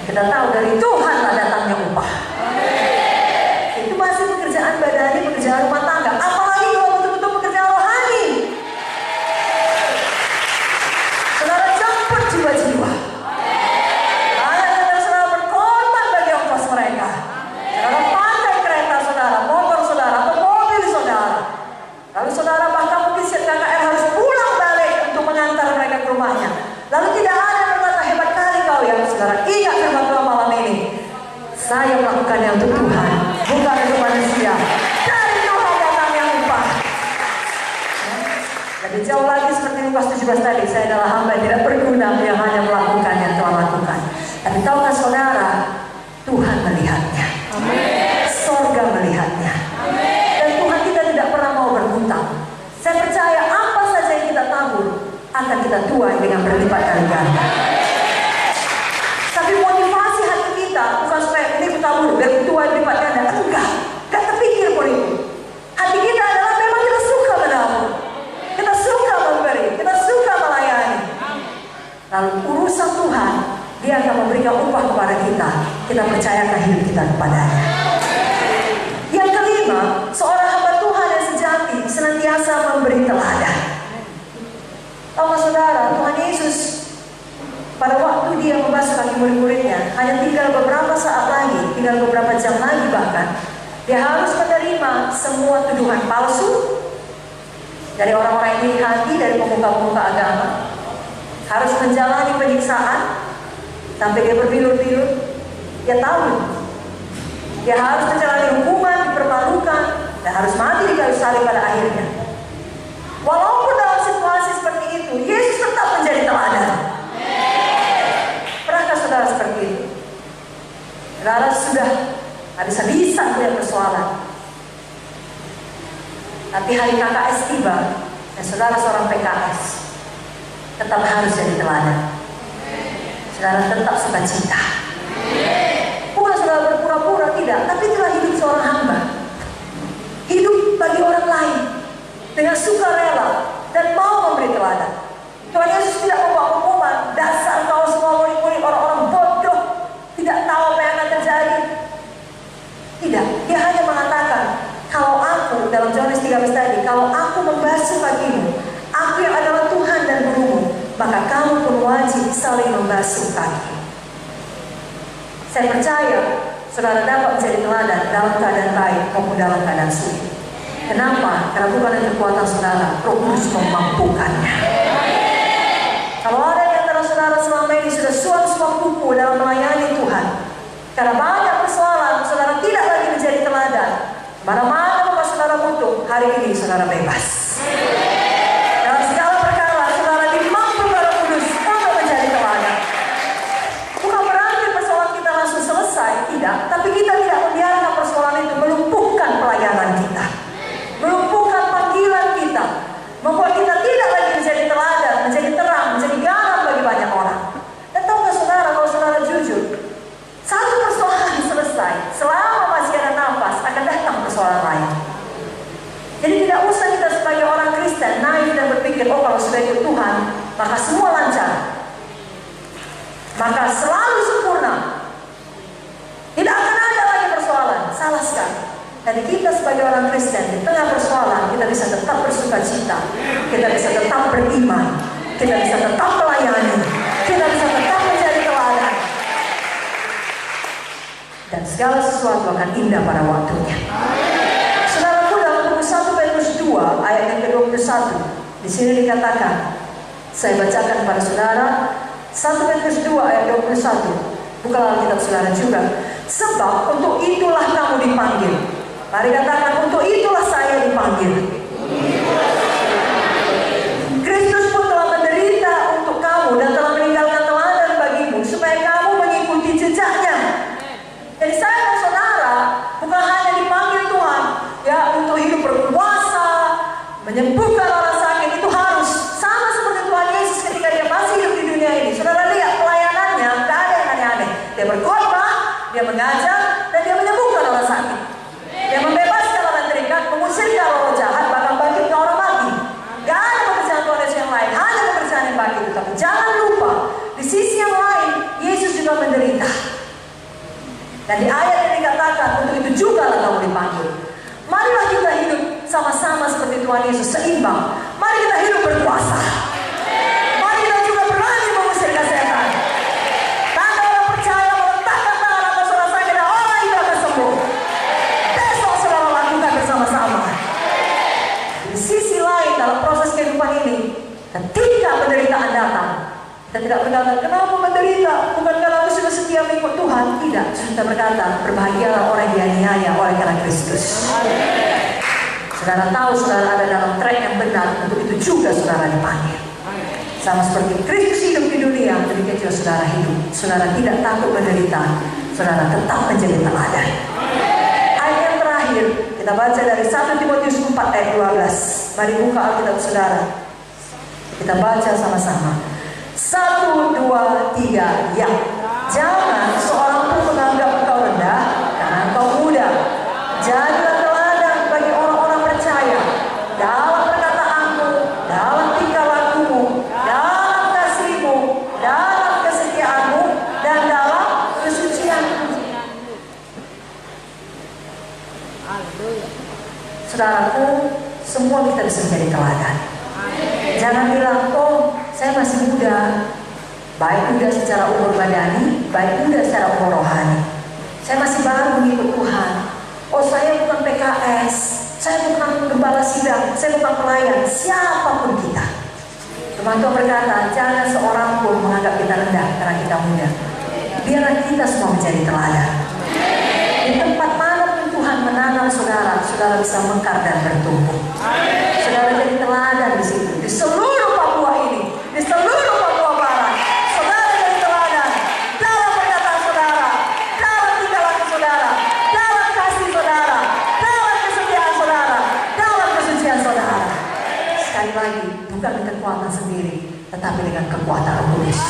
Kita tahu dari Tuhanlah datangnya upah. Itu masih pekerjaan badani, pekerjaan rumah tangga. Apalagi kalau betul-betul pekerjaan rohani. Saudara jemput jiwa-jiwa. Anak-anak saudara berkorban bagi ongkos mereka. Saudara pakai kereta saudara, motor saudara, atau mobil saudara. Lalu saudara bahkan mungkin KKR harus pulang balik untuk mengantar mereka ke rumahnya. Lalu tidak ada yang berkata, hebat kali kau ya saudara. Ingat firman Tuhan malam ini. Saya melakukannya untuk Tuhan, bukan untuk manusia. Dari Tuhan datangnya upah. Lebih jauh lagi seperti Lukas 17 tadi, saya adalah hamba yang tidak berguna, yang hanya melakukan yang Tuhan lakukan. Tapi tahukah saudara, Tuhan melihatnya. Sorga melihatnya. Dan Tuhan kita tidak pernah mau berhutang. Saya percaya apa saja yang kita tabur akan kita tuai dengan berlipat kali ganda. Tapi motivasi hati kita bukan supaya ini kita tabur biar tuai berlipat ganda. Enggak terpikir pun itu. Hati kita adalah memang kita suka menabur, kita suka memberi, kita suka melayani. Lalu urusan Tuhan, Dia akan memberikan upah kepada kita. Kita percayakan hidup kita kepadanya. Yang kelima, seorang hamba Tuhan yang sejati senantiasa memberi teladan. Tahukah saudara, Tuhan Yesus pada waktu Dia membasuh kaki murid-muridnya, hanya tinggal beberapa saat lagi, tinggal beberapa jam lagi bahkan, Dia harus menerima semua tuduhan palsu dari orang-orang yang iri hati, dari pemuka-pemuka agama. Harus menjalani penyiksaan sampai Dia berbilur-bilur. Dia tahu Dia harus menjalani hukuman, dipermalukan, dan harus mati di kayu salib pada akhirnya. Walaupun dalam situasi seperti itu, Yesus tetap menjadi teladan. Pernahkah saudara seperti itu? Saudara sudah habis-habisan melihat persoalan, tapi hari KKS tiba, dan saudara seorang PKS tetap harus jadi teladan. Saudara tetap sukacita. Bukan saudara berpura-pura, tidak, tapi itulah hidup seorang hamba. Hidup bagi orang lain dengan sukarela dan mau memberi teladan. Tuhan Yesus tidak membawa pengumuman, dasar kau semua murid-murid orang-orang bodoh, tidak tahu apa yang akan terjadi. Tidak, Dia hanya mengatakan, kalau aku, dalam Yohanes 13 tadi, kalau aku membasuh kakimu, aku yang adalah Tuhan dan gurumu, maka kamu pun wajib saling membasuh kaki. Saya percaya saudara dapat menjadi teladan dalam keadaan baik maupun dalam keadaan sulit. Kenapa? Karena bukan dengan kekuatan saudara, Roh Kudus memampukannya. Kalau ada di antara saudara selama ini sudah suam-suam kuku dalam melayani Tuhan, karena banyak persoalan, saudara tidak lagi menjadi teladan. Mana-mana apa saudara butuh, hari ini saudara bebas. Dalam segala perkara, saudara dimampu Roh Kudus untuk menjadi teladan. Bukan berarti persoalan kita langsung selesai, tidak. Tapi kita tidak membiarkan persoalan itu melumpuhkan pelayanan kita, melumpuhkan panggilan kita, membuat kita tidak lagi menjadi teladan, menjadi terang, menjadi garam bagi banyak orang. Dan tahukah saudara, kalau saudara jujur, satu persoalan selesai, selama masih ada nafas akan datang persoalan lain. Jadi tidak usah kita sebagai orang Kristen naif dan berpikir, oh kalau sudah ikut Tuhan maka semua lancar, maka selalu sempurna, tidak akan ada lagi persoalan. Salah sekali. Dan kita sebagai orang Kristen di tengah persoalan kita bisa tetap bersukacita, kita bisa tetap beriman, kita bisa tetap melayani, kita bisa tetap menjadi teladan, dan segala sesuatu akan indah pada waktunya. Saudaraku, dalam buku 1 Petrus 2 ayat yang ke-21, di sini dikatakan, saya bacakan kepada saudara 1 Petrus 2 ayat 21. Bukalah Alkitab saudara juga. Sebab untuk itulah kamu dipanggil. Mari katakan, untuk itulah saya dipanggil. Kristus pun telah menderita untuk kamu dan telah meninggalkan teladan bagimu supaya kamu mengikuti jejaknya. Jadi saya dan saudara bukan hanya dipanggil Tuhan ya untuk hidup berkuasa, menyembuhkan orang sakit. Itu harus sama seperti Tuhan Yesus ketika Dia masih hidup di dunia ini. Saudara lihat pelayanannya, tidak ada yang aneh-aneh. Dia berkhotbah, Dia mengajar, dan Dia menyembuhkan orang sakit. Dia membebaskan orang terikat, mengusirkan roh jahat, bahkan bangkitkan orang mati. Gak ada pekerjaan Tuhan Yesus yang lain, hanya pekerjaan yang bagi itu. Tapi jangan lupa, di sisi yang lain Yesus juga menderita. berkata, kenapa menderita? Bukan karena aku sudah setia mengikut Tuhan. Tidak, kita berkata, berbahagialah orang yang dianiaya oleh karena Kristus. Saudara tahu saudara ada dalam track yang benar, untuk itu juga saudara dipanggil. Sama seperti Kristus hidup di dunia, demikian juga saudara hidup. Saudara tidak takut menderita, saudara tetap menjadi teladan. Ayat yang terakhir, kita baca dari 1 Timotius 4 ayat 12. Mari buka Alkitab saudara. Kita baca sama-sama. 1, 2, 3, ya. Jangan seorang pun menganggap engkau rendah karena engkau muda. Jadilah teladan bagi orang-orang percaya dalam perkataanmu, dalam tingkah lakumu, dalam kasihmu, dalam kesetiaanmu, dan dalam kesucianmu. Saudaraku, semua kita bisa menjadi teladan. Jangan bilang, oh saya masih muda. Baik muda secara umur badani, baik muda secara umur rohani. Saya masih baru mengikut Tuhan. Oh saya bukan PKS, saya bukan gembala sidang, saya bukan pelayan. Siapapun kita, Tuhan berkata, jangan seorang pun menganggap kita rendah karena kita muda. Biarlah kita semua menjadi teladan. Di tempat mana Tuhan menanam saudara, saudara bisa mekar dan bertumbuh. Saudara jadi teladan di situ, di seluruh Papua ini, di seluruh Papua Barat. Saudara jadi teladan dalam perkataan saudara, dalam tingkah laku saudara, dalam kasih saudara, dalam kesetiaan saudara, dalam kesucian saudara. Sekali lagi, bukan dengan kekuatan sendiri, tetapi dengan kekuatan Roh Kudus.